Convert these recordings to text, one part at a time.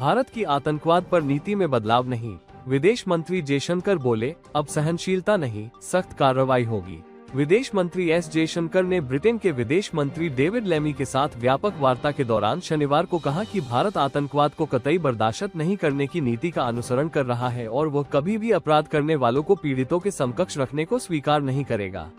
भारत की आतंकवाद पर नीति में बदलाव नहीं। विदेश मंत्री जयशंकर बोले, अब सहनशीलता नहीं, सख्त कार्रवाई होगी। विदेश मंत्री एस जयशंकर ने ब्रिटेन के विदेश मंत्री डेविड लेमी के साथ व्यापक वार्ता के दौरान शनिवार को कहा कि भारत आतंकवाद को कतई बर्दाश्त नहीं करने की नीति का अनुसरण कर रहा है और वह कभी भी अपराध करने वालों को पीड़ितों के समकक्ष रखने को स्वीकार नहीं करेगा।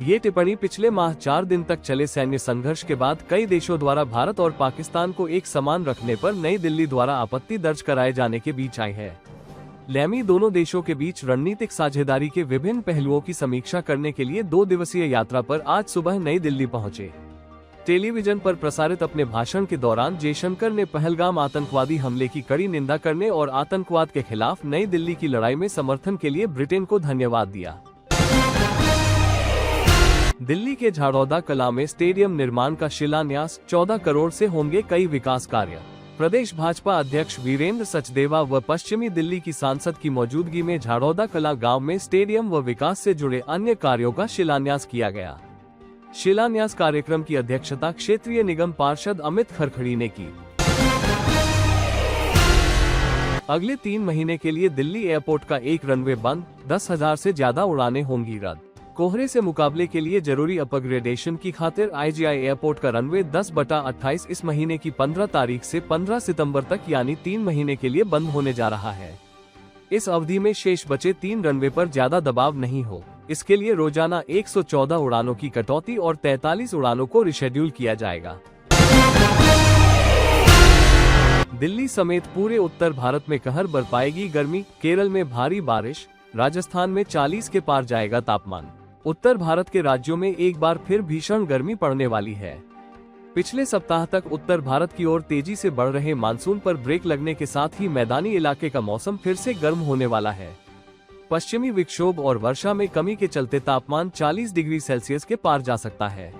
ये टिप्पणी पिछले माह 4 दिन तक चले सैन्य संघर्ष के बाद कई देशों द्वारा भारत और पाकिस्तान को एक समान रखने पर नई दिल्ली द्वारा आपत्ति दर्ज कराए जाने के बीच आई है। लेमी दोनों देशों के बीच रणनीतिक साझेदारी के विभिन्न पहलुओं की समीक्षा करने के लिए 2 दिवसीय यात्रा पर आज सुबह नई दिल्ली पहुंचे। टेलीविजन पर प्रसारित अपने भाषण के दौरान जयशंकर ने पहलगाम आतंकवादी हमले की कड़ी निंदा करने और आतंकवाद के खिलाफ नई दिल्ली की लड़ाई में समर्थन के लिए ब्रिटेन को धन्यवाद दिया। दिल्ली के झाड़ौदा कला में स्टेडियम निर्माण का शिलान्यास, 14 करोड़ से होंगे कई विकास कार्य। प्रदेश भाजपा अध्यक्ष वीरेंद्र सचदेवा व पश्चिमी दिल्ली की सांसद की मौजूदगी में झाड़ौदा कला गांव में स्टेडियम व विकास से जुड़े अन्य कार्यों का शिलान्यास किया गया। शिलान्यास कार्यक्रम की अध्यक्षता क्षेत्रीय निगम पार्षद अमित खरखड़ी ने की। अगले 3 महीने के लिए दिल्ली एयरपोर्ट का एक रनवे बंद, 10,000 से ज्यादा उड़ानें होंगी रद्द। कोहरे से मुकाबले के लिए जरूरी अपग्रेडेशन की खातिर आईजीआई एयरपोर्ट का रनवे 10/28 इस महीने की 15 तारीख से 15 सितंबर तक यानी 3 महीने के लिए बंद होने जा रहा है। इस अवधि में शेष बचे 3 रनवे पर ज्यादा दबाव नहीं हो, इसके लिए रोजाना 114 उड़ानों की कटौती और 43 उड़ानों को रिशेड्यूल किया जाएगा। दिल्ली समेत पूरे उत्तर भारत में कहर बरपाएगी गर्मी, केरल में भारी बारिश, राजस्थान में 40 के पार जाएगा तापमान। उत्तर भारत के राज्यों में एक बार फिर भीषण गर्मी पड़ने वाली है। पिछले सप्ताह तक उत्तर भारत की ओर तेजी से बढ़ रहे मानसून पर ब्रेक लगने के साथ ही मैदानी इलाके का मौसम फिर से गर्म होने वाला है। पश्चिमी विक्षोभ और वर्षा में कमी के चलते तापमान 40 डिग्री सेल्सियस के पार जा सकता है।